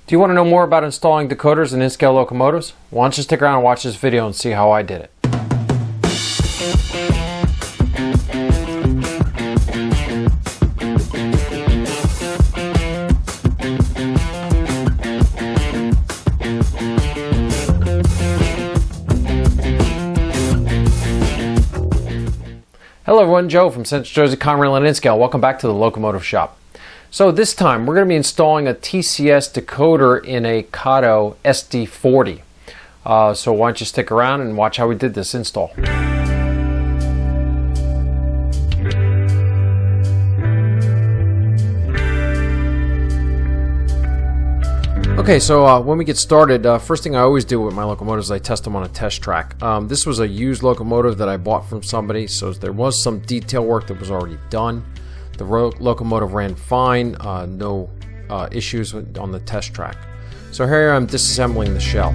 Do you want to know more about installing decoders and in-scale locomotives? Why don't you stick around and watch this video and see how I did it. Hello everyone, Joe from Central Jersey Conrail and In-Scale. Welcome back to the Locomotive Shop. So this time we're going to be installing a TCS decoder in a Kato SD40. So why don't you stick around and watch how we did this install. Okay, so when we get started, first thing I always do with my locomotives is I test them on a test track. This was a used locomotive that I bought from somebody, so there was some detail work that was already done. The locomotive ran fine, no issues on the test track. So here I'm disassembling the shell.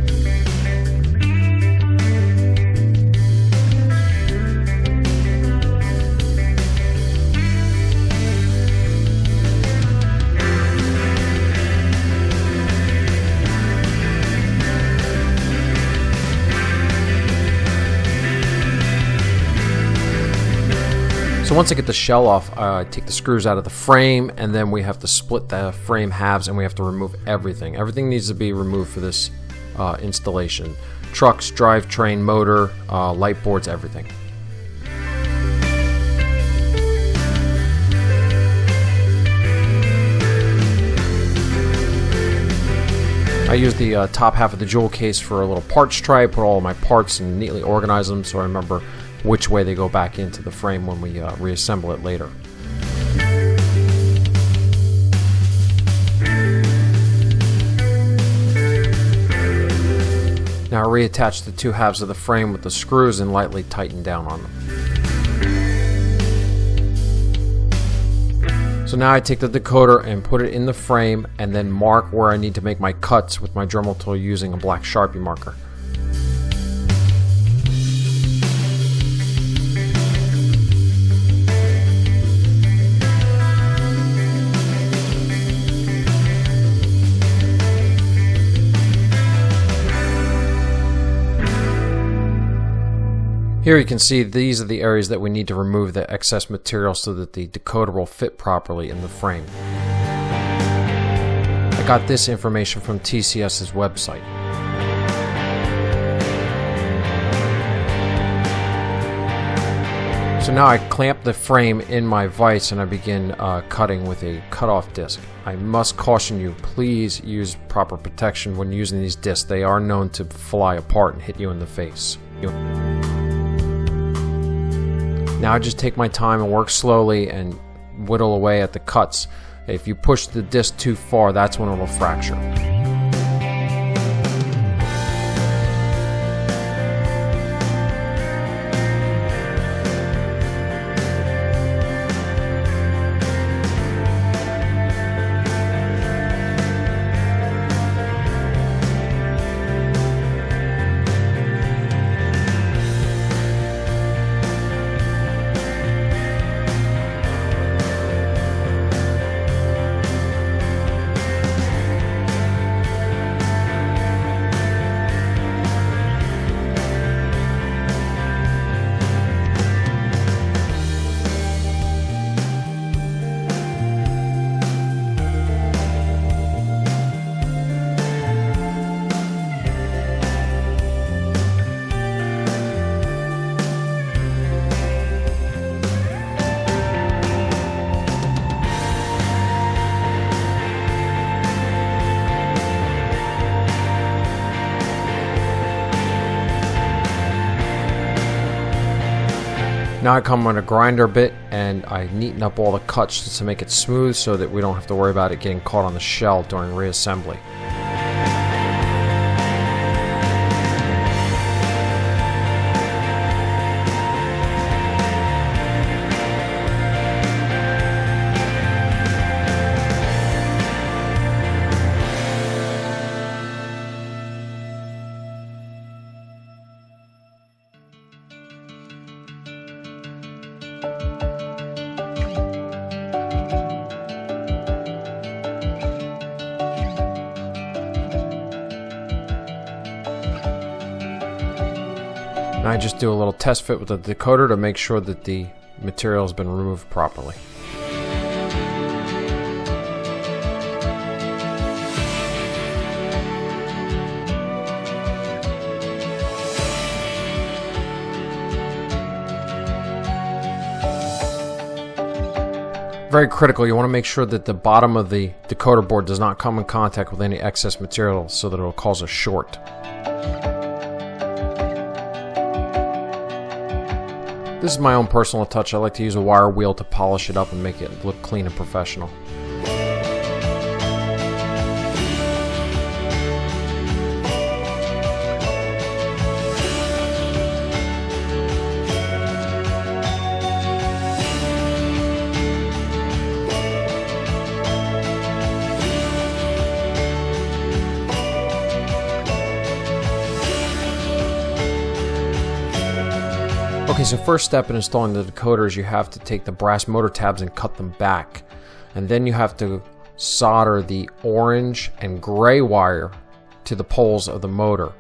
So once I get the shell off, I take the screws out of the frame, and then we have to split the frame halves and we have to remove everything. Everything needs to be removed for this installation. Trucks, drivetrain, motor, light boards, everything. I use the top half of the jewel case for a little parts tray. I put all of my parts and neatly organize them so I remember which way they go back into the frame when we reassemble it later. Now I reattach the two halves of the frame with the screws and lightly tighten down on them. So now I take the decoder and put it in the frame and then mark where I need to make my cuts with my Dremel tool using a black Sharpie marker. Here you can see these are the areas that we need to remove the excess material so that the decoder will fit properly in the frame. I got this information from TCS's website. So now I clamp the frame in my vise and I begin cutting with a cutoff disc. I must caution you, please use proper protection when using these discs. They are known to fly apart and hit you in the face. Now I just take my time and work slowly and whittle away at the cuts. If you push the disc too far, that's when it will fracture. Now I come on a grinder bit and I neaten up all the cuts to make it smooth so that we don't have to worry about it getting caught on the shell during reassembly. Now I just do a little test fit with the decoder to make sure that the material has been removed properly. Very critical, you want to make sure that the bottom of the decoder board does not come in contact with any excess material so that it will cause a short. This is my own personal touch. I like to use a wire wheel to polish it up and make it look clean and professional. Okay, so first step in installing the decoder is you have to take the brass motor tabs and cut them back. And then you have to solder the orange and gray wire to the poles of the motor.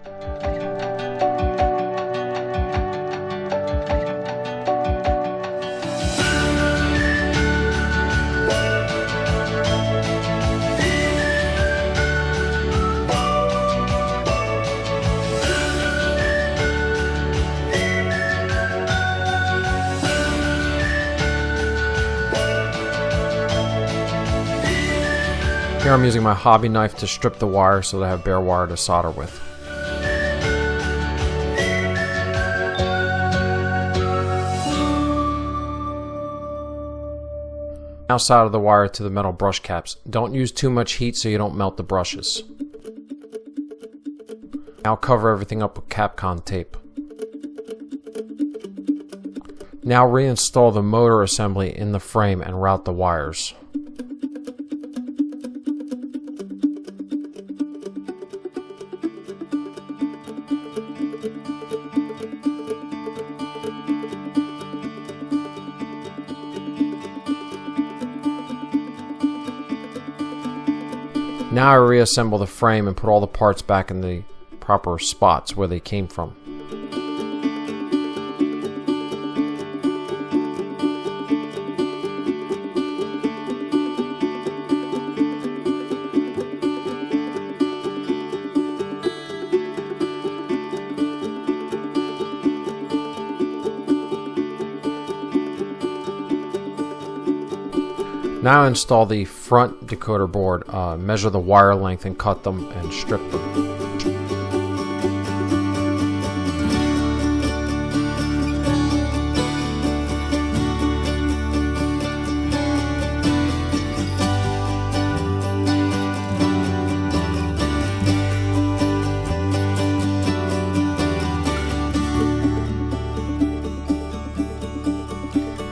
Here I'm using my hobby knife to strip the wire so that I have bare wire to solder with. Now solder the wire to the metal brush caps. Don't use too much heat so you don't melt the brushes. Now cover everything up with Kapcon tape. Now reinstall the motor assembly in the frame and route the wires. Now I reassemble the frame and put all the parts back in the proper spots where they came from. Now install the front decoder board, measure the wire length and cut them and strip them.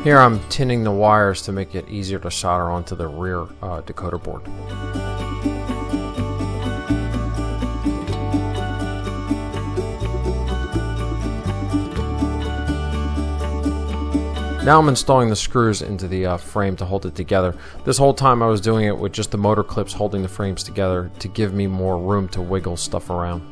Here I'm tinning the wires to make it easier to solder onto the rear decoder board. Now I'm installing the screws into the frame to hold it together. This whole time I was doing it with just the motor clips holding the frames together to give me more room to wiggle stuff around.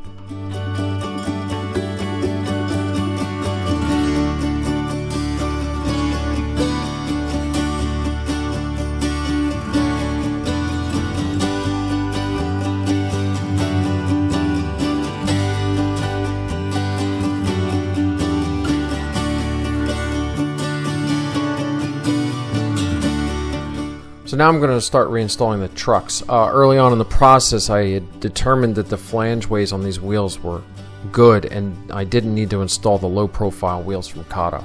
So now I'm going to start reinstalling the trucks. Early on in the process I had determined that the flangeways on these wheels were good and I didn't need to install the low profile wheels from Kato.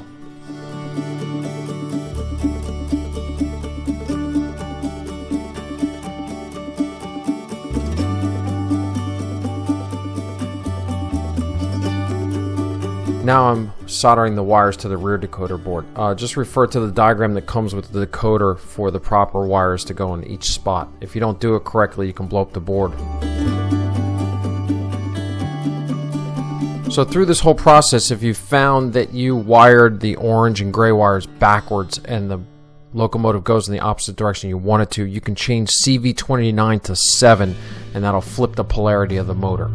Now I'm soldering the wires to the rear decoder board. Just refer to the diagram that comes with the decoder for the proper wires to go in each spot. If you don't do it correctly, you can blow up the board. So through this whole process, if you found that you wired the orange and gray wires backwards and the locomotive goes in the opposite direction you want it to, you can change CV29 to 7 and that'll flip the polarity of the motor.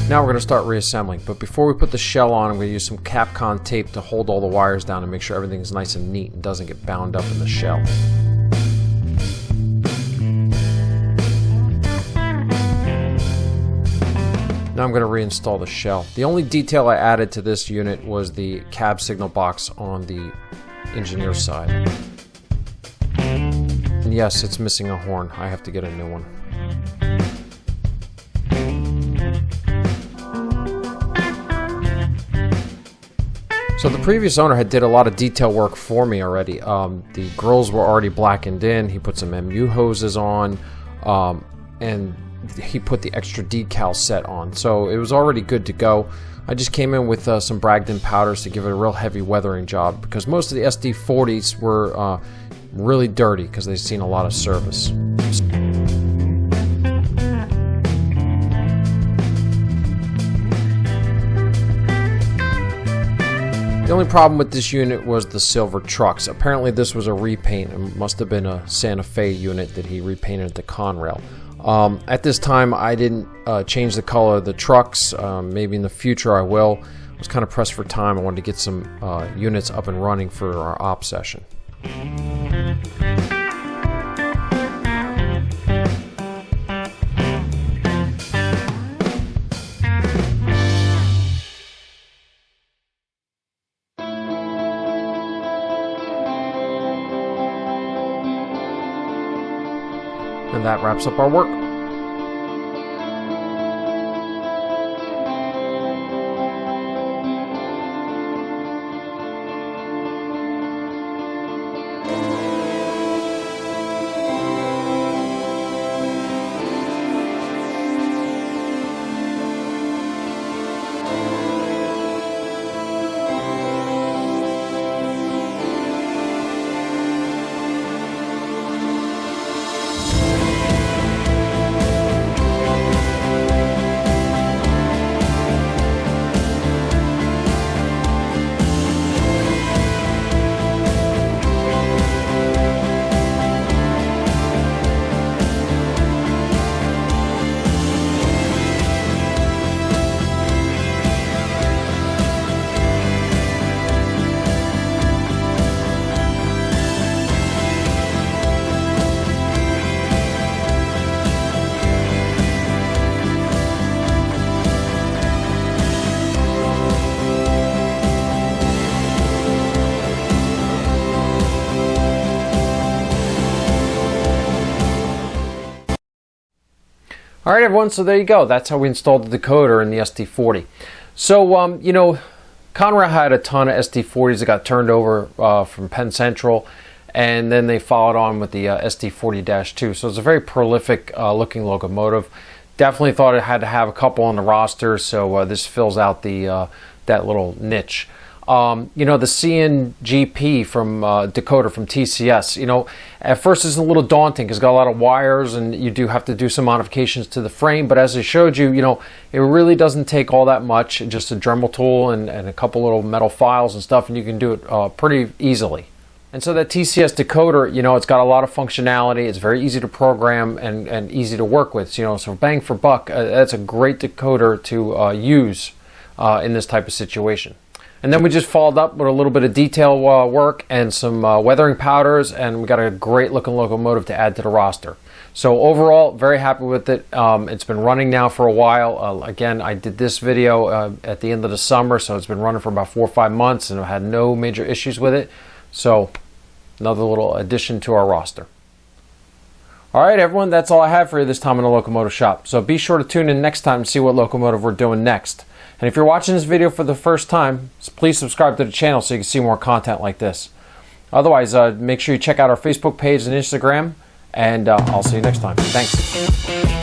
Now we're going to start reassembling, but before we put the shell on, I'm going to use some Capcom tape to hold all the wires down and make sure everything's nice and neat and doesn't get bound up in the shell. Now I'm going to reinstall the shell. The only detail I added to this unit was the cab signal box on the engineer's side. And yes, it's missing a horn. I have to get a new one. So the previous owner did a lot of detail work for me already. The grills were already blackened in. He put some MU hoses on, and he put the extra decal set on. So it was already good to go. I just came in with some Bragdon powders to give it a real heavy weathering job, because most of the SD40s were really dirty because they've seen a lot of service. The only problem with this unit was the silver trucks. Apparently this was a repaint. It must have been a Santa Fe unit that he repainted the Conrail. At this time I didn't change the color of the trucks. Maybe in the future I will. I was kind of pressed for time. I wanted to get some units up and running for our op session. And that wraps up our work. Alright everyone, so there you go. That's how we installed the decoder in the SD40. So, you know, Conrail had a ton of SD40s that got turned over from Penn Central, and then they followed on with the SD40-2. So it's a very prolific looking locomotive. Definitely thought it had to have a couple on the roster, so this fills out the that little niche. You know, the CNGP from Decoder from TCS, you know, at first it's a little daunting because it's got a lot of wires and you do have to do some modifications to the frame, but as I showed you, you know, it really doesn't take all that much, just a Dremel tool and a couple little metal files and stuff, and you can do it pretty easily. And so that TCS decoder, you know, it's got a lot of functionality, it's very easy to program and easy to work with, you know, so bang for buck, that's a great decoder to use in this type of situation. And then we just followed up with a little bit of detail work and some weathering powders, and we got a great looking locomotive to add to the roster. So overall, very happy with it. It's been running now for a while. Again, I did this video at the end of the summer, so it's been running for about 4 or 5 months, and I've had no major issues with it. So another little addition to our roster. All right, everyone, that's all I have for you this time in the Locomotive Shop. So be sure to tune in next time to see what locomotive we're doing next. And if you're watching this video for the first time, please subscribe to the channel so you can see more content like this. Otherwise, make sure you check out our Facebook page and Instagram, and I'll see you next time. Thanks.